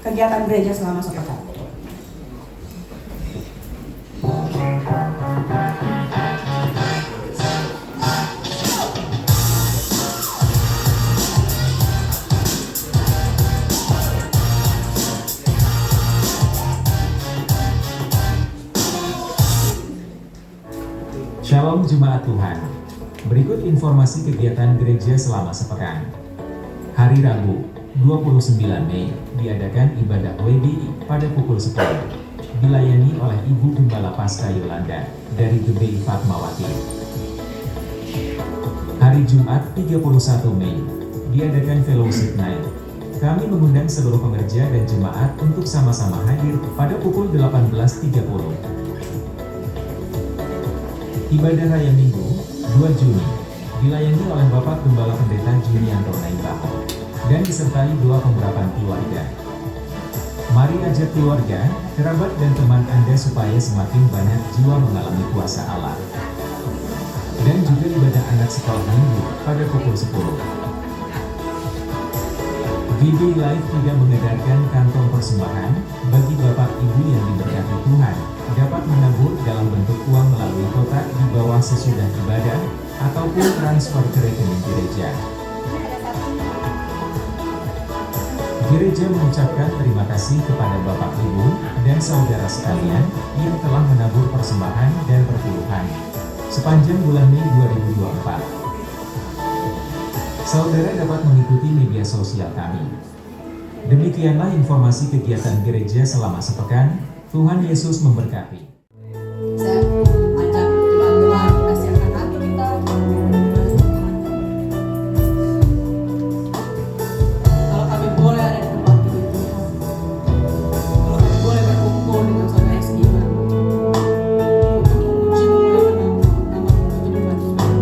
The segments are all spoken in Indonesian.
kegiatan gereja selama sepekan. Shalom Jemaat Tuhan. Berikut informasi kegiatan gereja selama sepekan. Hari Rabu, 29 Mei, diadakan ibadah WDI pada pukul 10. Dilayani oleh Ibu Gembala Pasca Yolanda dari GBI Fatmawati. Hari Jumat, 31 Mei, diadakan Fellowship Night. Kami mengundang seluruh pengerja dan jemaat untuk sama-sama hadir pada pukul 18.30. Ibadah Raya Minggu, 2 Juni, dilayani oleh Bapak Gembala Pendeta Junianto Naibaho, dan disertai doa pemberapan keluarga. Mari ajak keluarga, kerabat dan teman Anda supaya semakin banyak jiwa mengalami kuasa Allah. Dan juga ibadah anak sekolah minggu pada pukul 10. GBI Live tidak mengedarkan kantong persembahan bagi Bapak Ibu yang diberkati Tuhan. Dapat menabur dalam bentuk uang melalui kotak di bawah sesudah ibadah, ataupun transfer ke rekening gereja. Gereja mengucapkan terima kasih kepada Bapak Ibu dan saudara sekalian yang telah menabur persembahan dan perpuluhan sepanjang bulan Mei 2024. Saudara dapat mengikuti media sosial kami. Demikianlah informasi kegiatan gereja selama sepekan. Tuhan Yesus memberkati. Saya ajak teman-teman persiapkan hati kita. Kalau kami boleh ada di tempat ini Tuhan, kalau kami boleh berkumpul dengan saudara Iman, untuk memuji memuliakan nama Tuhan Tuhan.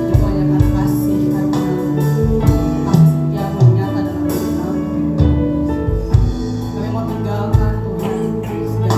Dimuliakan kasih karena kasih setiamu nyata dalam hidup kami. Kami mau tinggalkan Tuhan segala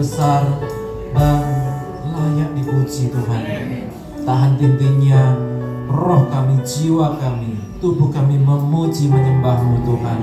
besar dan layak dipuji Tuhan. Tak henti-hentinya roh kami, jiwa kami, tubuh kami memuji menyembah-Mu Tuhan.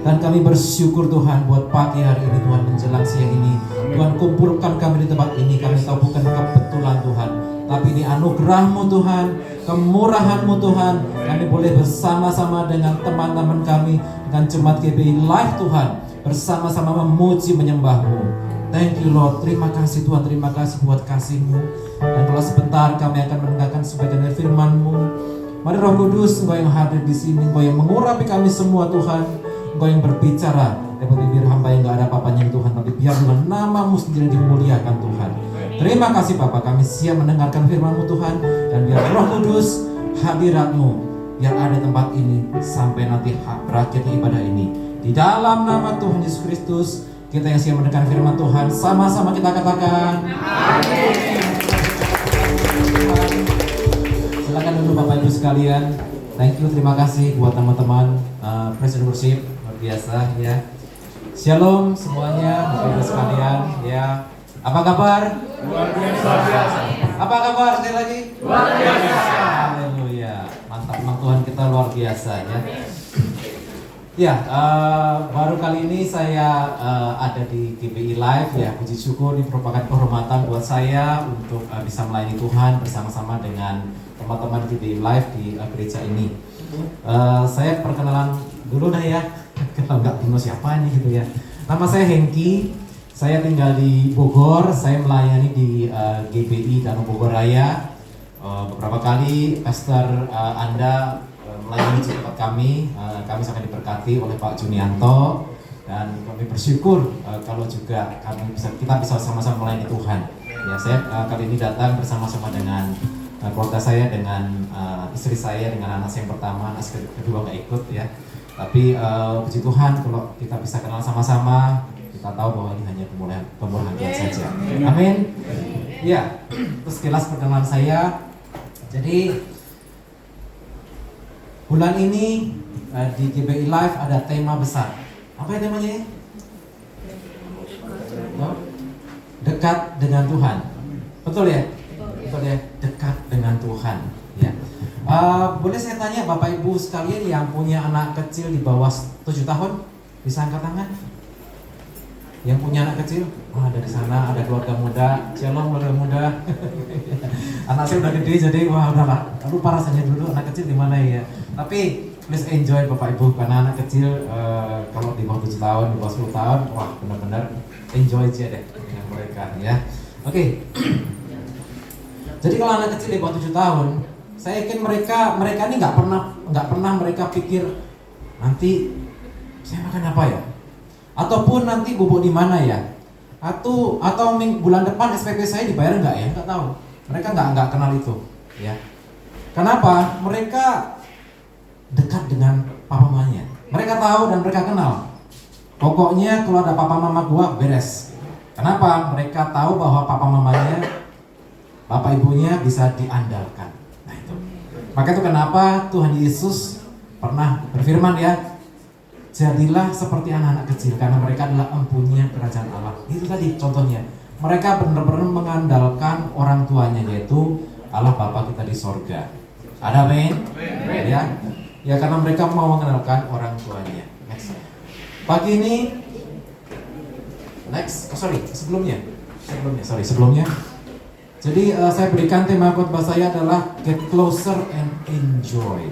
Dan kami bersyukur Tuhan buat pagi hari ini Tuhan, menjelang siang ini Tuhan kumpulkan kami di tempat ini. Kami tahu bukan kebetulan Tuhan, tapi ini anugerah-Mu Tuhan, kemurahan-Mu Tuhan. Kami boleh bersama-sama dengan teman-teman kami, dengan jemaat GBI Live Tuhan, bersama-sama memuji menyembah-Mu. Thank you Lord, terima kasih Tuhan, terima kasih buat kasih-Mu. Dan kalau sebentar kami akan mendengarkan sebagian dari firman-Mu. Mari Roh Kudus, Engkau yang hadir di sini, Engkau yang mengurapi kami semua Tuhan, Engkau yang berbicara lewat bibir hamba yang gak ada apa-apanya Tuhan, tapi biar Tuhan nama-Mu sendiri dimuliakan Tuhan. Terima kasih Bapa, kami siap mendengarkan firman-Mu Tuhan, dan biar Roh Kudus, hadirat-Mu yang ada di tempat ini sampai nanti berakhir ibadah ini. Di dalam nama Tuhan Yesus Kristus, kita yang siap mendengarkan firman Tuhan, sama-sama kita katakan amin. Silakan dulu Bapak Ibu sekalian. Thank you, terima kasih buat teman-teman Praise and Worship, luar biasa ya. Shalom semuanya, Bapak Ibu sekalian ya. Apa kabar? Luar biasa. Apa kabar sekali lagi? Luar biasa. Haleluya. Mantap, memang Tuhan kita luar biasa ya. Ya, baru kali ini saya ada di GBI Live ya. Puji syukur, ini merupakan kehormatan buat saya untuk bisa melayani Tuhan bersama-sama dengan teman-teman GBI Live di gereja ini. Saya perkenalan dulu dah ya. Kita nggak tahu siapa ini gitu ya. Nama saya Hengki. Saya tinggal di Bogor. Saya melayani di GBI Danau Bogor Raya. Beberapa kali Pastor Anda melayani di tempat kami. Kami sangat diberkati oleh Pak Junianto, dan kami bersyukur kalau juga kita bisa sama-sama melayani Tuhan. Ya, saya kali ini datang bersama-sama dengan keluarga saya, dengan istri saya, dengan anak saya yang pertama, anak saya kedua nggak ikut ya. Tapi puji Tuhan kalau kita bisa kenal sama-sama, kita tahu bahwa ini hanya pemurahan Tuhan saja. Amin. Ya, terus sekilas perkenalan saya. Jadi bulan ini di GBI Live ada tema besar. Apa ya temanya? Dekat dengan Tuhan. Betul ya? Betul ya? Dekat dengan Tuhan. Ya. Boleh saya tanya Bapak Ibu sekalian yang punya anak kecil di bawah 7 tahun? Bisa angkat tangan? Yang punya anak kecil? Ada di sana, ada keluarga muda. Shalom keluarga muda. Anak saya udah gede, jadi udahlah. Lupa rasanya dulu anak kecil di mana ya. Tapi please enjoy Bapak Ibu, karena anak kecil kalau di bawah 7 tahun, di bawah 10 tahun, wah benar-benar enjoy aja deh dengan mereka ya. Oke. Jadi kalau anak kecil di bawah 7 tahun, saya yakin mereka ini nggak pernah mereka pikir nanti saya makan apa ya, ataupun nanti bubuk di mana ya, atau bulan depan SPP saya dibayar nggak ya, nggak tahu. Mereka nggak kenal itu ya. Kenapa? Mereka dekat dengan papa mamanya. Mereka tahu dan mereka kenal. Pokoknya kalau ada papa mama gua beres. Kenapa? Mereka tahu bahwa papa mamanya, bapak ibunya bisa diandalkan. Nah itu. Maka itu kenapa Tuhan Yesus pernah berfirman ya, jadilah seperti anak-anak kecil, karena mereka adalah empunya kerajaan Allah. Itu tadi contohnya. Mereka benar-benar mengandalkan orang tuanya, yaitu Allah Bapa kita di sorga. Ada amin? Ya. Ya, karena mereka mau mengenalkan orang tuanya. Next. Pagi ini sebelumnya. Jadi saya berikan tema khotbah saya adalah Get Closer and Enjoy.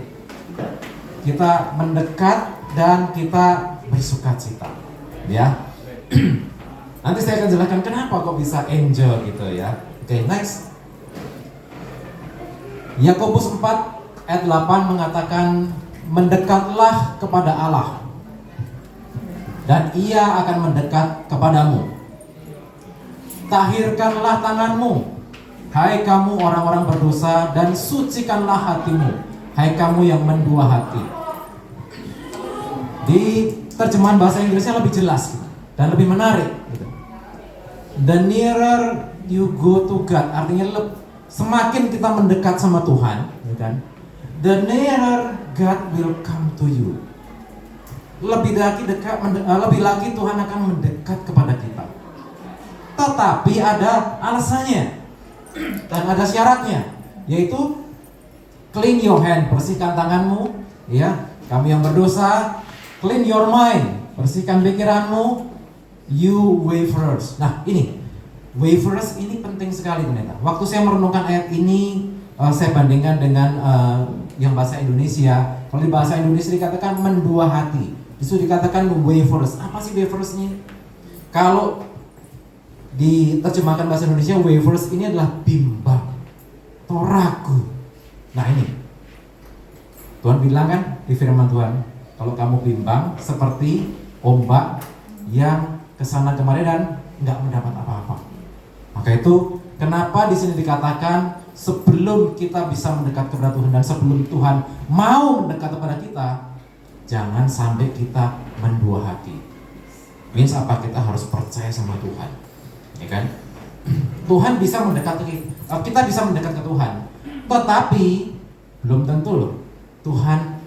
Kita mendekat dan kita bersukacita. Ya. Nanti saya akan jelaskan kenapa kok bisa enjoy gitu ya. Oke, next. Yakobus 4 ayat 8 mengatakan, mendekatlah kepada Allah dan Ia akan mendekat kepadamu. Tahirkanlah tanganmu, hai kamu orang-orang berdosa, dan sucikanlah hatimu, hai kamu yang mendua hati. Di terjemahan bahasa Inggrisnya lebih jelas dan lebih menarik gitu. The nearer you go to God, artinya semakin kita mendekat sama Tuhan, kan? The nearer God will come to you. Lebih lagi Tuhan akan mendekat kepada kita. tetapi ada alasannya dan ada syaratnya, yaitu clean your hand, bersihkan tanganmu, ya. Kamu yang berdosa, clean your mind, bersihkan pikiranmu, you waivers. Nah, ini waivers ini penting sekali ternyata. Waktu saya merenungkan ayat ini, saya bandingkan dengan yang bahasa Indonesia. Kalau di bahasa Indonesia dikatakan mendua hati, itu dikatakan waivers. Apa sih waivers-nya? Kalau diterjemahkan bahasa Indonesia, waivers ini adalah bimbang atau ragu. Nah ini, Tuhan bilang kan di firman Tuhan, kalau kamu bimbang seperti ombak yang kesana kemari dan nggak mendapat apa-apa. Maka itu kenapa di sini dikatakan sebelum kita bisa mendekat kepada Tuhan dan sebelum Tuhan mau mendekat kepada kita, jangan sampai kita mendua hati. Means apa? Kita harus percaya sama Tuhan, ya kan? Tuhan bisa mendekat kita bisa mendekat ke Tuhan, tetapi belum tentu loh Tuhan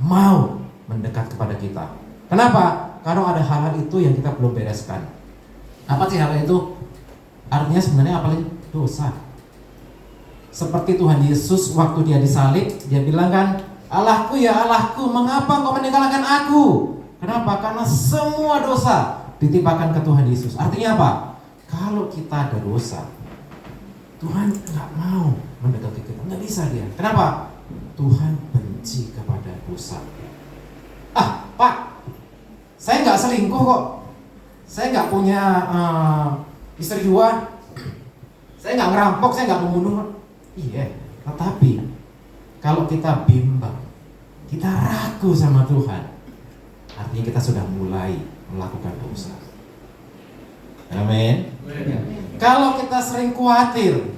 mau mendekat kepada kita. Kenapa? Karena ada hal-hal itu yang kita belum bereskan. Apa sih hal itu? Artinya sebenarnya apa sih? Dosa. Seperti Tuhan Yesus waktu dia disalib, dia bilang kan, Allahku ya Allahku, mengapa engkau meninggalkan aku? Kenapa? Karena semua dosa ditimpakan ke Tuhan Yesus. Artinya apa? Kalau kita ada dosa, Tuhan nggak mau mendekati kita, nggak bisa dia. Kenapa? Tuhan benci kepada dosa. Ah, Pak, saya nggak selingkuh kok. Saya nggak punya istri dua. Saya nggak ngerampok, saya nggak membunuh. Iya, tetapi kalau kita bimbang, kita ragu sama Tuhan, artinya kita sudah mulai melakukan dosa. Amin. Kalau kita sering khawatir,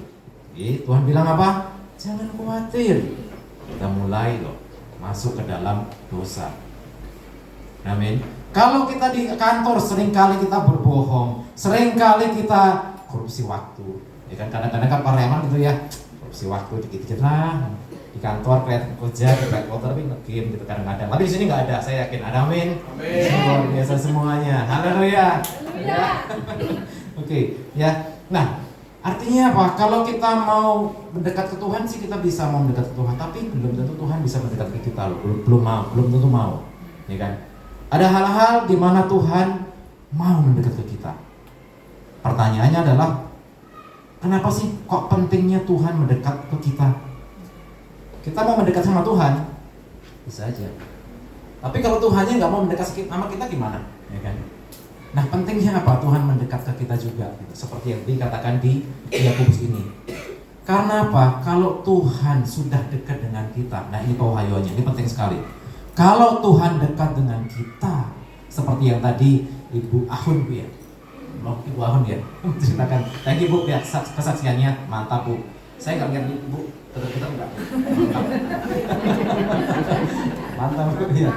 Tuhan bilang apa? Jangan khawatir. Kita mulai loh masuk ke dalam dosa. Amin. Kalau kita di kantor seringkali kita berbohong, seringkali kita korupsi waktu. Ya kan kadang-kadang kan pareman gitu ya, korupsi waktu dikit-dikit lah. Di kantor kelihatan kerja, kelihatan kotor tapi nge-game gitu kadang-kadang. Tapi di sini nggak ada, saya yakin ada. Amin. Luar biasa semuanya. Haleluya. Oke, ya. Nah, artinya apa? Kalau kita mau mendekat ke Tuhan sih kita bisa mau mendekat ke Tuhan, tapi belum tentu Tuhan bisa mendekat ke kita loh. Belum tentu mau. Ya kan? Ada hal-hal di mana Tuhan mau mendekat ke kita. Pertanyaannya adalah, kenapa sih kok pentingnya Tuhan mendekat ke kita? Kita mau mendekat sama Tuhan, bisa aja. Tapi kalau Tuhannya nggak mau mendekat sama kita gimana? Ya kan? Nah, pentingnya apa Tuhan mendekat ke kita juga? Seperti yang dikatakan di Yakobus ini. Karena apa? Kalau Tuhan sudah dekat dengan kita, nah ini pewayuannya, ini penting sekali. Kalau Tuhan dekat dengan kita, seperti yang tadi Ibu Ahun Bu ya, Ibu Ahun ya, ceritakan. Thank you Bu ya, kesaksiannya mantap Bu. Saya nggak lihat Ibu, tetap enggak. Mantap Bu ya.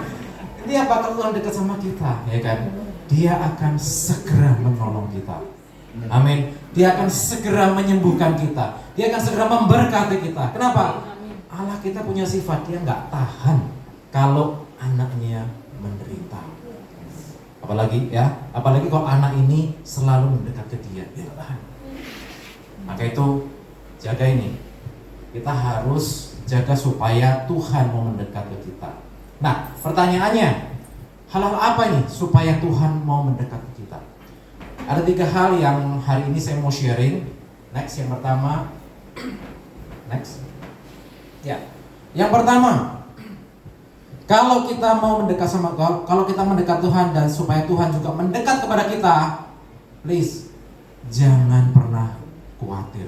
Ini apa? Kalau Tuhan dekat sama kita, ya kan? Dia akan segera menolong kita. Amin. Dia akan segera menyembuhkan kita. Dia akan segera memberkati kita. Kenapa? Allah kita punya sifat, dia nggak tahan kalau anaknya menderita. Apalagi kalau anak ini selalu mendekat ke dia, dia nggak tahan. Maka itu jaga ini. Kita harus jaga supaya Tuhan mau mendekat ke kita. Nah, pertanyaannya, hal-hal apa nih supaya Tuhan mau mendekat ke kita? Ada 3 hal yang hari ini saya mau sharing. Next, yang pertama. Next. Ya. Yang pertama, kalau kita mau mendekat sama God, kalau kita mendekat Tuhan dan supaya Tuhan juga mendekat kepada kita, please jangan pernah khawatir.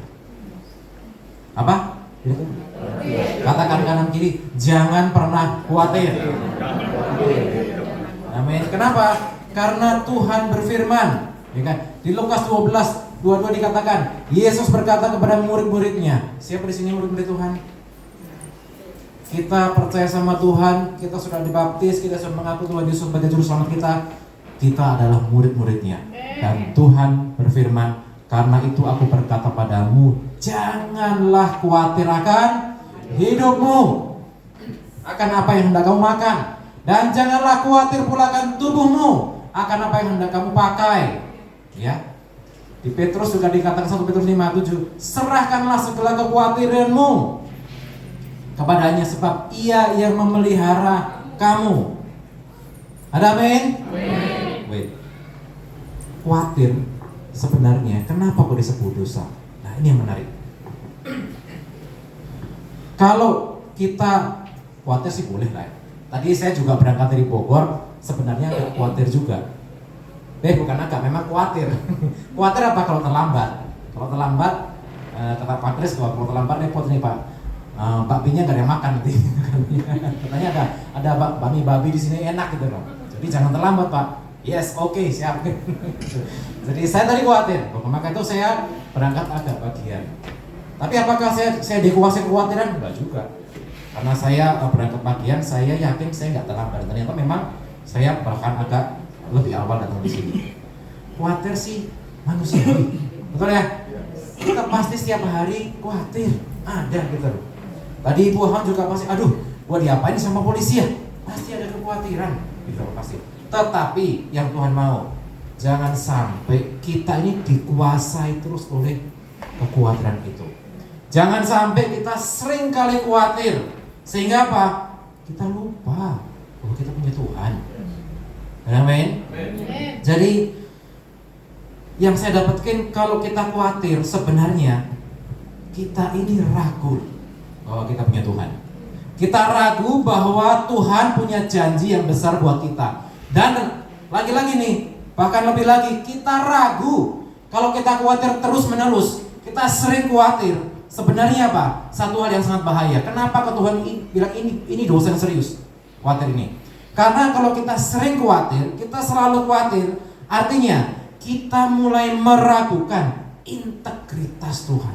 Apa? Katakan kanan kiri, jangan pernah khawatir. Amin. Kenapa? Karena Tuhan berfirman, ya kan? Di Lukas 12:22 dikatakan, Yesus berkata kepada murid-muridnya. Siapa di sini murid-murid Tuhan? Kita percaya sama Tuhan, kita sudah dibaptis, kita sudah mengaku Tuhan Yesus sebagai juru selamat kita. Kita adalah murid-muridnya. Dan Tuhan berfirman, karena itu aku berkata padamu, janganlah khawatir akan hidupmu, akan apa yang hendak kamu makan, dan janganlah khawatir pula akan tubuhmu, akan apa yang hendak kamu pakai. Ya, Di Petrus juga dikatakan 1 Petrus 5:7, serahkanlah segala kekhawatiranmu kepadanya sebab ia yang memelihara kamu. Ada amin? Wait. Khawatir sebenarnya kenapa kok disebut dosa? Nah, ini yang menarik. Kalau kita khawatir sih boleh lah. Tadi saya juga berangkat dari Bogor, sebenarnya agak khawatir juga. Bukan agak, memang khawatir. Khawatir apa kalau terlambat? Kalau terlambat, kata Pak Kris, kalau terlambat repot nih Pak. Babinya nggak ada yang makan nanti. Katanya ada bakmi babi di sini enak gitu loh. Jadi jangan terlambat Pak. Yes, oke, siap. Jadi saya tadi khawatir, maka itu saya berangkat agak bagian. Tapi apakah saya dikuasai kekhawatiran? Enggak juga. Karena saya berangkat bagian, saya yakin saya nggak terlambat. Ternyata memang saya bahkan agak lebih awal datang di sini. Khawatir sih manusiawi, betul ya? Kita pasti setiap hari khawatir, ada gitu. Tadi Ibu Han juga pasti, aduh, gua diapain sama polisi ya? Pasti ada kekhawatiran, gitu pasti. Tetapi yang Tuhan mau, jangan sampai kita ini dikuasai terus oleh kekhawatiran itu. Jangan sampai kita sering kali khawatir, sehingga apa? Kita lupa bahwa kita punya Tuhan. Amin. Jadi yang saya dapatkan, kalau kita khawatir sebenarnya kita ini ragu bahwa kita punya Tuhan. Kita ragu bahwa Tuhan punya janji yang besar buat kita. Dan lagi-lagi nih, bahkan lebih lagi, kita ragu kalau kita khawatir terus-menerus. Kita sering khawatir. Sebenarnya apa? Satu hal yang sangat bahaya. Kenapa Tuhan bilang ini dosa yang serius? Khawatir ini. Karena kalau kita sering khawatir, kita selalu khawatir, artinya kita mulai meragukan integritas Tuhan.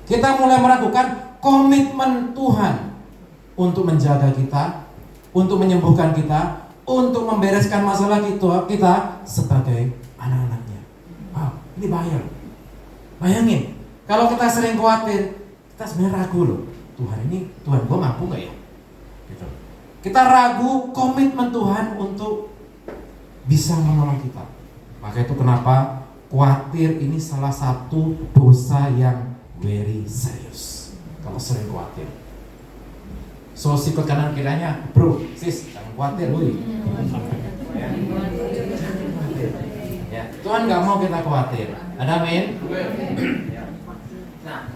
Kita mulai meragukan komitmen Tuhan untuk menjaga kita, untuk menyembuhkan kita, untuk membereskan masalah kita sebagai anak-anaknya. Wow, ini bahaya loh. Bayangin, kalau kita sering khawatir, kita sebenarnya ragu loh. Tuhan gua mampu gak ya? Gitu. Kita ragu komitmen Tuhan untuk bisa menolong kita. Maka itu kenapa khawatir ini salah satu dosa yang very serius. Kalau sering khawatir. So sikut kanan kiranya, bro, sis, jangan khawatir, woi. Ya, Tuhan nggak mau kita khawatir. Ada amin? Nah,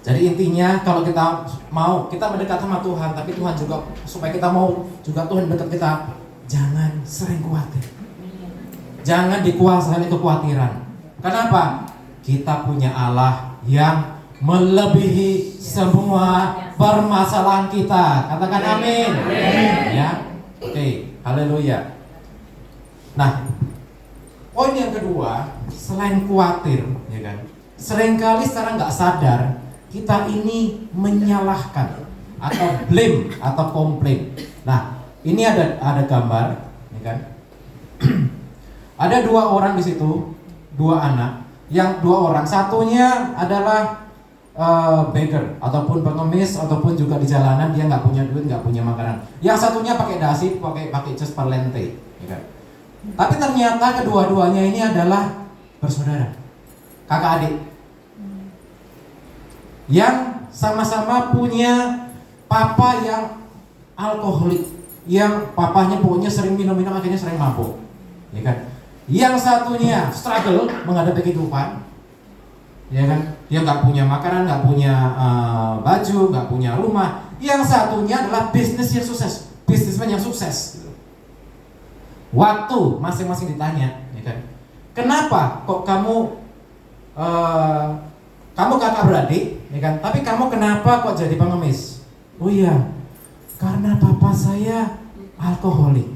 jadi intinya kalau kita mendekat sama Tuhan, tapi Tuhan juga supaya kita mau juga Tuhan dekat kita, jangan sering khawatir. Jangan dikuasai oleh kekhawatiran. Kenapa? Kita punya Allah yang melebihi semua permasalahan kita. Katakan amin. Ya, oke, haleluya. Nah, poin yang kedua, selain khawatir, ya kan? Seringkali secara nggak sadar kita ini menyalahkan atau blame atau komplain. Nah, ini ada gambar, ya kan? Ada dua orang di situ, dua anak. Yang dua orang, satunya adalah beggar ataupun pengemis ataupun juga di jalanan, dia nggak punya duit, nggak punya makanan. Yang satunya pakai dasi, pakai jas parlente, ya kan? Tapi ternyata kedua-duanya ini adalah bersaudara, kakak adik, yang sama-sama punya papa yang alkoholik, yang papanya pokoknya sering minum-minum akhirnya sering mabuk, ya kan? Yang satunya struggle menghadapi kehidupan, ya kan? Dia nggak punya makanan, nggak punya baju, nggak punya rumah. Yang satunya adalah bisnis yang sukses, bisnismen yang sukses. Waktu masing-masing ditanya, ya kan? Kenapa kok kamu kakak beradik, ya kan? Tapi kamu kenapa kok jadi pengemis? Oh iya, karena papa saya alkoholik.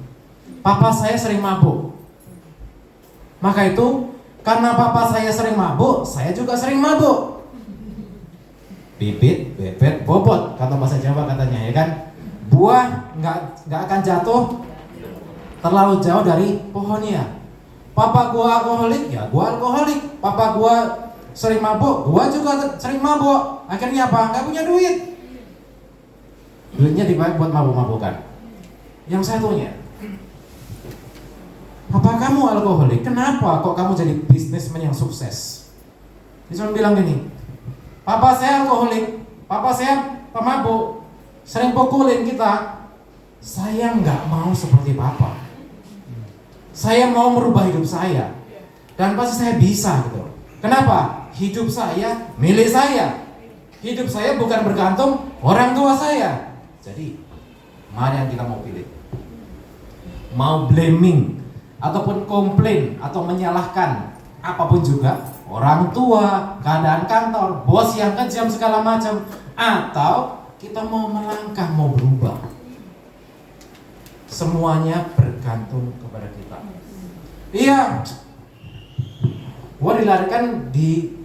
Papa saya sering mabuk. Maka itu karena papa saya sering mabuk, saya juga sering mabuk. Bibit, bebet, bobot, kata bahasa Jawa katanya, ya kan? Buah nggak akan jatuh terlalu jauh dari pohonnya. Papa gua alkoholik, ya gua alkoholik. Papa gua sering mabuk, gua juga sering mabuk. Akhirnya apa? Nggak punya duit. Duitnya dipakai buat mabuk-mabukan. Yang satunya, Papa kamu alkoholik, kenapa kok kamu jadi bisnismen yang sukses? Dia cuma bilang gini, papa saya alkoholik, papa saya pemabuk, sering pukulin kita. Saya nggak mau seperti papa. Saya mau merubah hidup saya, dan pasti saya bisa gitu. Kenapa? Hidup saya milik saya. Hidup saya bukan bergantung orang tua saya. Jadi, mana yang kita mau pilih? Mau blaming ataupun komplain atau menyalahkan apapun juga, orang tua, keadaan kantor, bos yang kejam segala macam, atau kita mau melangkah, mau berubah. Semuanya bergantung kepada kita. Iya, gua dilarikan di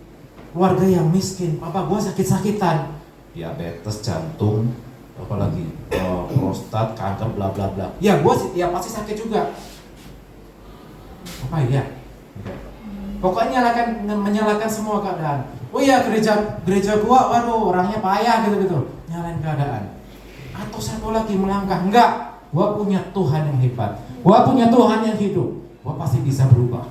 keluarga yang miskin, papa gua sakit-sakitan, diabetes, jantung, apalagi prostat, kanker, bla bla bla. Ya gua ya pasti sakit juga. Apa ya? Pokoknya menyalahkan semua keadaan. Oh iya, gereja gua, waduh orangnya payah gitu. Nyalain keadaan. Atau satu lagi melangkah, enggak, gua punya Tuhan yang hebat, gua punya Tuhan yang hidup, gua pasti bisa berubah.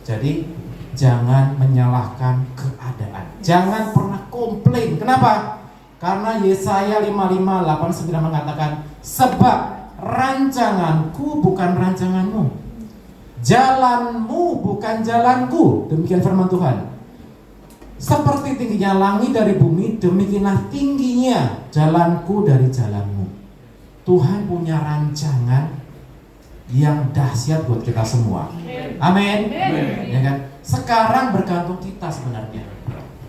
Jadi jangan menyalahkan keadaan. Jangan pernah komplain. Kenapa? Karena Yesaya 55:8-9 mengatakan, sebab rancanganku bukan rancanganmu, jalanmu bukan jalanku. Demikian firman Tuhan. Seperti tingginya langit dari bumi, demikianlah tingginya jalanku dari jalanmu. Tuhan punya rancangan yang dahsyat buat kita semua. Amin. Ya kan? Sekarang bergantung kita sebenarnya.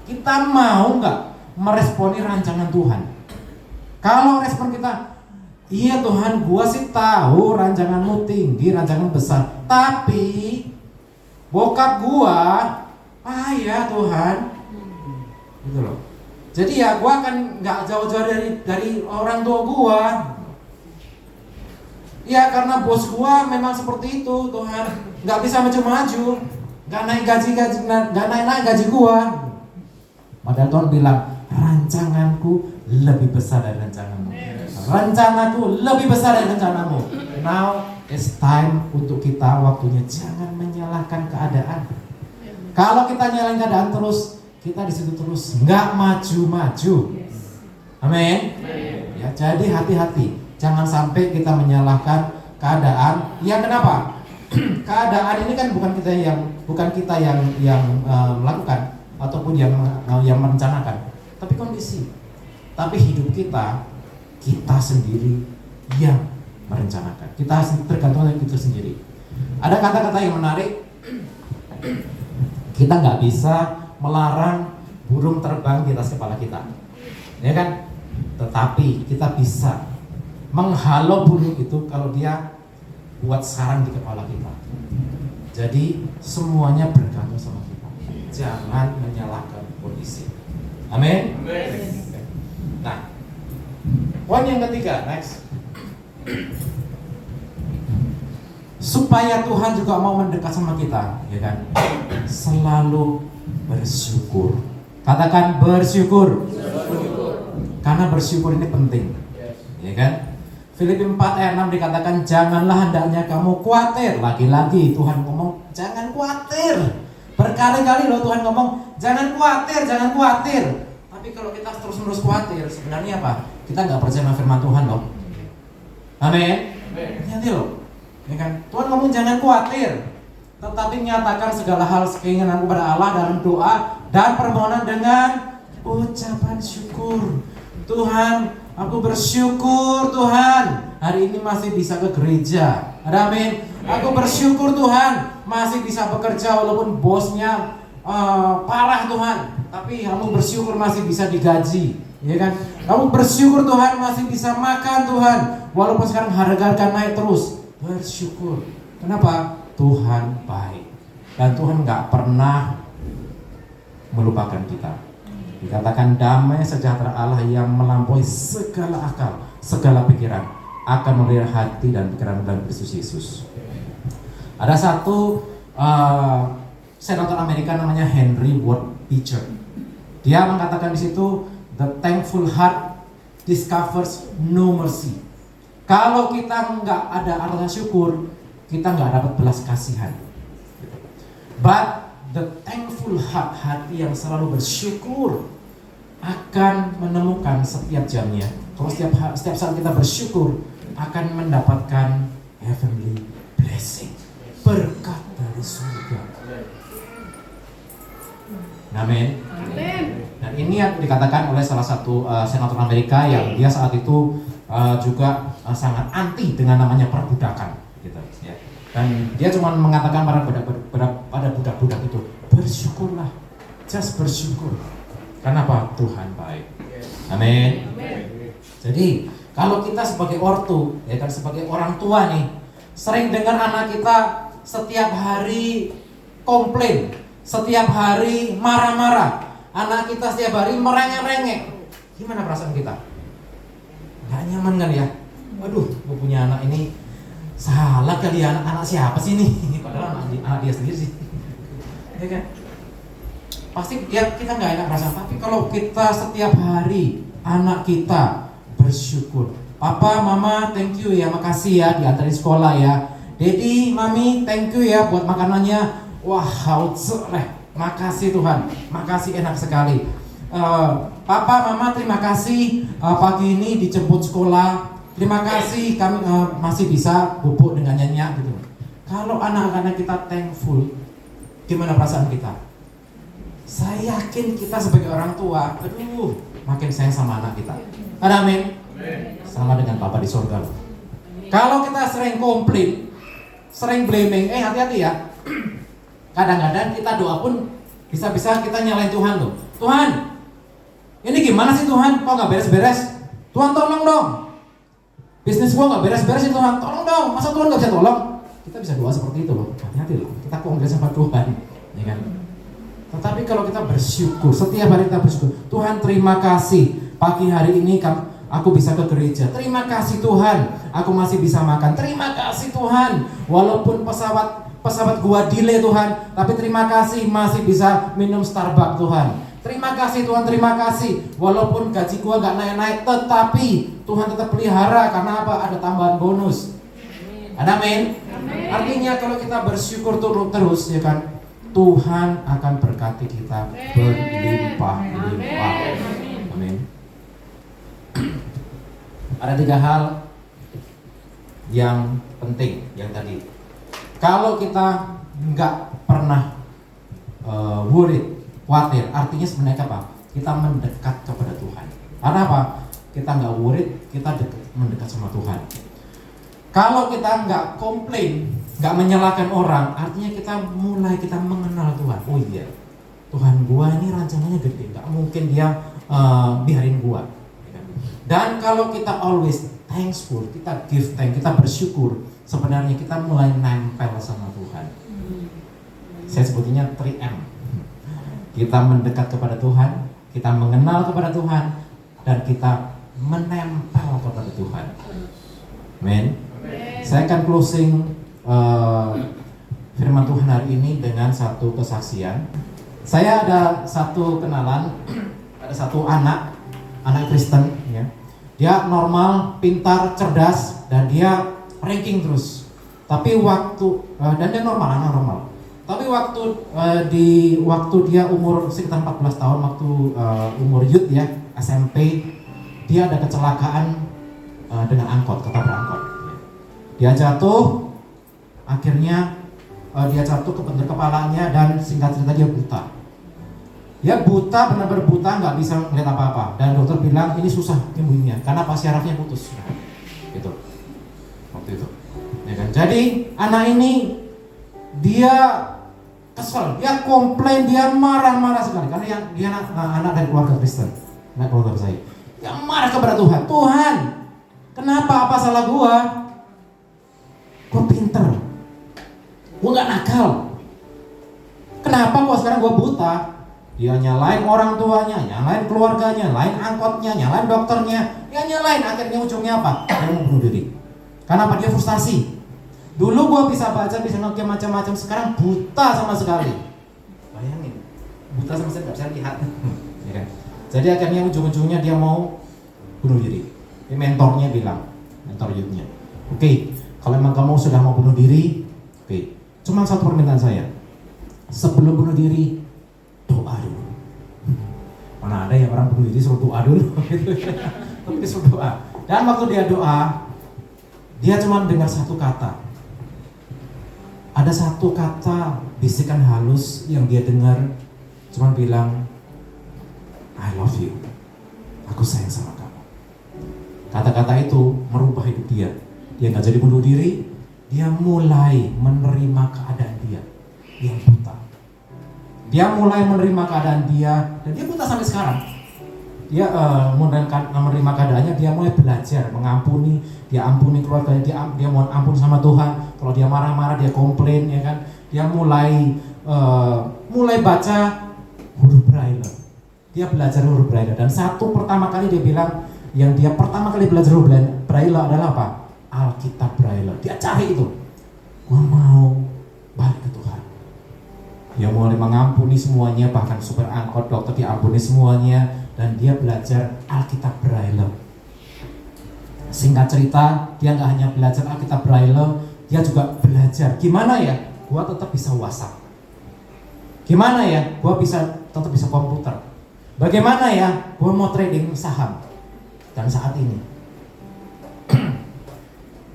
Kita mau nggak meresponi rancangan Tuhan? Kalau respon kita, iya Tuhan, gua sih tahu rancanganmu tinggi, rancangan besar, tapi bokap gua payah Tuhan, gitu loh. Jadi ya gua akan nggak jauh-jauh dari orang tua gua. Ya karena bos gua memang seperti itu Tuhan, nggak bisa maju-maju, nggak naik gaji gua. Padahal Tuhan bilang rancanganku lebih besar dari rancanganmu, rencanaku lebih besar dari rencanamu. Now it's time untuk kita, waktunya jangan menyalahkan keadaan. Kalau kita nyalahin keadaan terus, kita di situ terus nggak maju-maju. Amin. Ya, jadi hati-hati. Jangan sampai kita menyalahkan keadaan. Yang kenapa? Keadaan ini kan bukan kita yang melakukan ataupun yang merencanakan, tapi kondisi. Tapi hidup kita sendiri yang merencanakan. Kita tergantung dari kita sendiri. Ada kata-kata yang menarik. Kita nggak bisa melarang burung terbang di atas kepala kita, ya kan? Tetapi kita bisa menghalau burung itu kalau dia buat sarang di kepala kita. Jadi semuanya bergantung sama kita. Jangan menyalahkan kondisi. Amin. Nah, poin yang ketiga, next. Supaya Tuhan juga mau mendekat sama kita, ya kan? Selalu bersyukur. Katakan bersyukur. Karena bersyukur ini penting, ya kan? Filipi 4:6 dikatakan, janganlah hendaknya kamu khawatir. Lagi-lagi Tuhan ngomong jangan khawatir. Berkali-kali loh Tuhan ngomong jangan khawatir. Tapi kalau kita terus-menerus khawatir, sebenarnya apa? Kita nggak percaya sama firman Tuhan loh. Amin. Hati loh, ya kan? Tuhan ngomong jangan khawatir, tetapi nyatakan segala hal keinginan kepada Allah dalam doa dan permohonan dengan ucapan syukur. Tuhan, aku bersyukur Tuhan, hari ini masih bisa ke gereja. Amin. Aku bersyukur Tuhan, masih bisa bekerja walaupun bosnya parah Tuhan. Tapi kamu bersyukur masih bisa digaji, ya kan? Kamu bersyukur Tuhan masih bisa makan Tuhan, walaupun sekarang harga naik terus. Bersyukur. Kenapa? Tuhan baik dan Tuhan nggak pernah melupakan kita. Dikatakan damai sejahtera Allah yang melampaui segala akal, segala pikiran akan memelihara hati dan pikiran dalam Kristus Yesus. Ada satu senator Amerika namanya Henry Ward Beecher. Dia mengatakan di situ, the thankful heart discovers no mercy. Kalau kita nggak ada rasa syukur, kita nggak dapat belas kasihan. But the thankful heart, hati yang selalu bersyukur, akan menemukan setiap jamnya. Kalau setiap saat kita bersyukur, akan mendapatkan heavenly blessing, berkat dari surga. Amin. Dan ini yang dikatakan oleh salah satu senator Amerika yang dia saat itu juga sangat anti dengan namanya perbudakan, gitu. Ya. Dan dia cuma mengatakan pada budak-budak itu, bersyukurlah, just bersyukur. Karena apa? Tuhan baik. Amin. Jadi kalau kita sebagai ortu, ya kan, sebagai orang tua nih, sering dengar anak kita setiap hari komplain, setiap hari marah-marah, anak kita setiap hari merengek-rengek, gimana perasaan kita? Gak nyaman kan ya? Waduh, gue punya anak ini salah kali ya, anak siapa sih ini? Padahal anak dia sendiri sih, ya kan? Pasti ya kita nggak enak perasaan. Tapi kalau kita setiap hari anak kita bersyukur, papa, mama, thank you ya, makasih ya diantarin sekolah ya. Daddy, mami, thank you ya buat makanannya. Wah, makasih Tuhan, makasih, enak sekali. Papa, mama, terima kasih pagi ini dijemput sekolah. Terima kasih kami masih bisa bubuk dengan nyenyak gitu. Kalau anak-anak kita thankful, gimana perasaan kita? Saya yakin kita sebagai orang tua, aduh, makin sayang sama anak kita. Amin. Sama dengan Bapa di surga. Kalau kita sering komplain, sering blaming, hati-hati ya. Kadang-kadang kita doa pun bisa-bisa kita nyalain Tuhan loh. Tuhan, ini gimana sih Tuhan? Kok nggak beres-beres? Tuhan tolong dong. Bisnis gua nggak beres-beres sih Tuhan. Tolong dong. Masa Tuhan nggak bisa tolong? Kita bisa doa seperti itu loh. Hati-hati loh. Kita komplain sama Tuhan, ya kan? Tetapi kalau kita bersyukur, setiap hari kita bersyukur, Tuhan terima kasih, pagi hari ini aku bisa ke gereja. Terima kasih Tuhan, aku masih bisa makan. Terima kasih Tuhan, walaupun pesawat gua delay Tuhan, tapi terima kasih masih bisa minum Starbucks Tuhan. Terima kasih Tuhan, terima kasih, walaupun gaji gua gak naik-naik, tetapi Tuhan tetap pelihara. Karena apa? Ada tambahan bonus. Amin. Artinya kalau kita bersyukur terus, ya kan, Tuhan akan berkati kita berlimpah-limpah. Amin. Ada 3 hal yang penting yang tadi. Kalau kita nggak pernah worried, khawatir, artinya sebenarnya apa? Kita mendekat kepada Tuhan. Karena apa? Kita nggak worried, kita mendekat sama Tuhan. Kalau kita nggak komplain, nggak menyalahkan orang, artinya kita mengenal Tuhan. Oh iya, Tuhan gua ini rancangannya gede, nggak mungkin dia biarin gua. Dan kalau kita always thankful, kita give thanks, kita bersyukur, sebenarnya kita mulai nempel sama Tuhan. Saya sebutnya 3M. Kita mendekat kepada Tuhan, kita mengenal kepada Tuhan, dan kita menempel kepada Tuhan. Amen. Saya akan closing firman Tuhan hari ini dengan satu kesaksian. Saya ada satu kenalan, ada satu anak Kristen, ya. Dia normal, pintar, cerdas, dan dia ranking terus. Tapi dan dia normal. Tapi waktu dia umur sekitar 14 tahun, waktu umur youth ya, SMP, dia ada kecelakaan dengan angkot, ketabrak angkot. Dia jatuh, akhirnya dia jatuh kebentur kepalanya, dan singkat cerita dia buta. Dia buta, benar-benar buta, nggak bisa melihat apa-apa. Dan dokter bilang ini susah nyembuhinnya, karena pas syarafnya putus. Gitu. Waktu itu. Ya kan? Jadi anak ini dia kesel, dia komplain, dia marah-marah sekali, karena dia anak dari keluarga Kristen, anak keluarga saya. Dia marah kepada Tuhan. Tuhan, kenapa? Apa salah gua? Gua pinter, gua nggak nakal. Kenapa gua sekarang gua buta? Dia nyalain orang tuanya, nyalain keluarganya, nyalain angkotnya, nyalain dokternya, dia nyalain. Akhirnya ujungnya apa? Dia mau bunuh diri. Karena apa? Dia frustasi. Dulu gua bisa baca, bisa ngerti macam-macam, sekarang buta sama sekali. Bayangin, buta sama sekali nggak bisa lihat. Ya kan? Jadi akhirnya ujung-ujungnya dia mau bunuh diri. Mentornya bilang, mentor youth-nya, oke, kalau emang kamu sudah mau bunuh diri, Oke, cuma satu permintaan saya. Sebelum bunuh diri, doa dulu. Mana ada yang orang bunuh diri suruh doa dulu. Tapi dia suruh doa. Dan waktu dia doa, dia cuma dengar satu kata. Ada satu kata bisikan halus yang dia dengar, cuma bilang, I love you. Aku sayang sama kamu. Kata-kata itu merubah hidup dia. Dia nggak jadi bunuh diri, dia mulai menerima keadaan dia yang buta. Dia mulai menerima keadaan dia, dan dia buta sampai sekarang. Dia menerima keadaannya, dia mulai belajar mengampuni, dia ampuni keluarganya, dia mohon ampun sama Tuhan. Kalau dia marah-marah, dia komplain, ya kan? Dia mulai baca huruf Braille. Dia belajar huruf Braille, dan pertama kali dia bilang, yang dia pertama kali belajar huruf Braille adalah apa? Alkitab Braille. Dia cari itu. Gua mau balik ke Tuhan. Dia mulai mengampuni semuanya, bahkan supir angkot, dokter diampuni semuanya, dan dia belajar Alkitab Braille. Singkat cerita, dia nggak hanya belajar Alkitab Braille, dia juga belajar gimana ya gua tetap bisa WhatsApp, gimana ya gua tetap bisa komputer, bagaimana ya gua mau trading saham. Dan saat ini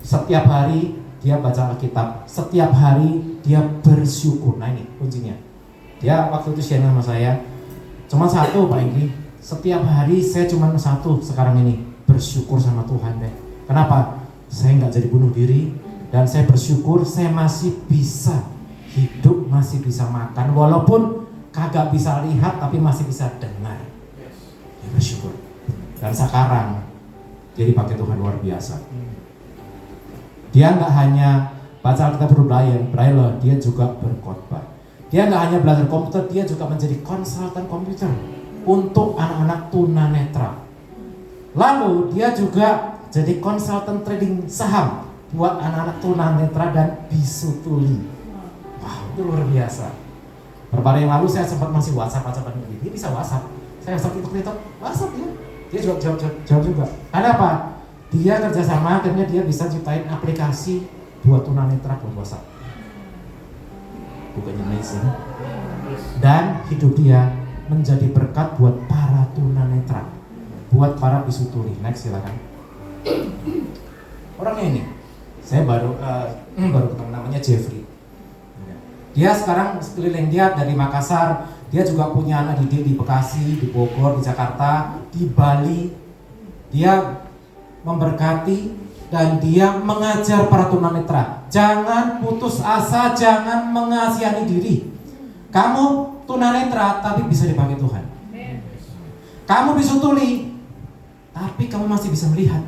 setiap hari dia baca Alkitab, setiap hari dia bersyukur. Nah ini kuncinya. Dia waktu itu share sama saya, cuma satu Pak Ingri, setiap hari saya cuma satu sekarang ini, bersyukur sama Tuhan deh. Kenapa? Saya nggak jadi bunuh diri, dan saya bersyukur saya masih bisa hidup, masih bisa makan, walaupun kagak bisa lihat tapi masih bisa dengar. Dia bersyukur. Dan sekarang dia dipakai Tuhan luar biasa. Dia nggak hanya baca Alkitab huruf Braille, dia juga berkhotbah. Dia nggak hanya belajar komputer, dia juga menjadi konsultan komputer untuk anak-anak tunanetra. Lalu dia juga jadi konsultan trading saham buat anak-anak tunanetra dan bisu tuli. Wah, itu luar biasa. Beberapa hari yang lalu saya sempat masih WhatsApp dia bisa WhatsApp. Saya TikTok WhatsApp ya. Dia jawab juga. Karena apa? Dia kerjasama, akhirnya dia bisa ciptain aplikasi buat tunanetra buat WhatsApp. Bukannya amazing? Dan hidup dia menjadi berkat buat para tunanetra, buat para bisu tuli. Next silakan. Orangnya ini, saya baru ketemu, namanya Jeffrey. Dia sekarang sekeliling dia dari Makassar. Dia juga punya anak didik di Bekasi, di Bogor, di Jakarta, di Bali. Dia memberkati dan dia mengajar para tunanetra. Jangan putus asa, jangan mengasihani diri. Kamu tunanetra tapi bisa dipakai Tuhan. Kamu bisu tuli tapi kamu masih bisa melihat.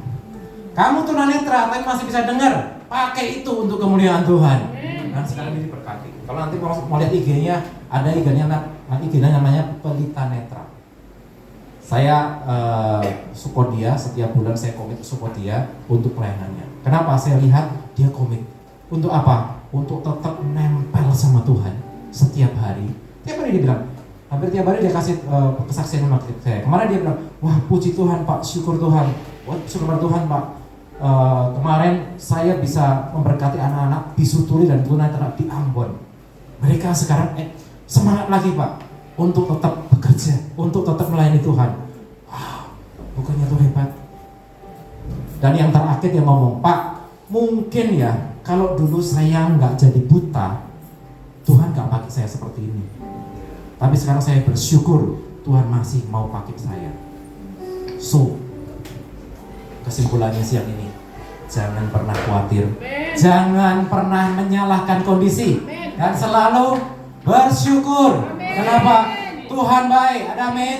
Kamu tunanetra tapi masih bisa dengar. Pakai itu untuk kemuliaan Tuhan. Dan sekarang ini diberkati. Kalau nanti mau lihat IG-nya, ada IG-nya namanya Pelita Netra. Saya support dia, setiap bulan saya komit support dia untuk pelayanannya. Kenapa? Saya lihat dia komit. Untuk apa? Untuk tetap nempel sama Tuhan setiap hari. Tiap hari dia bilang, hampir tiap hari dia kasih kesaksian sama saya. Kemarin dia bilang, wah puji Tuhan Pak, syukur Tuhan. Wah syukur Tuhan Pak. Kemarin saya bisa memberkati anak-anak bisu tuli dan tunanetra di Ambon. Mereka sekarang semangat lagi Pak untuk tetap bekerja, untuk tetap melayani Tuhan. Wow, bukannya itu hebat. Dan yang terakhir dia ngomong, Pak, mungkin ya kalau dulu saya nggak jadi buta, Tuhan nggak pakai saya seperti ini. Tapi sekarang saya bersyukur Tuhan masih mau pakai saya. So, kesimpulannya siang ini, jangan pernah khawatir, jangan pernah menyalahkan kondisi, dan selalu bersyukur. Kenapa? Tuhan baik. Ada amin.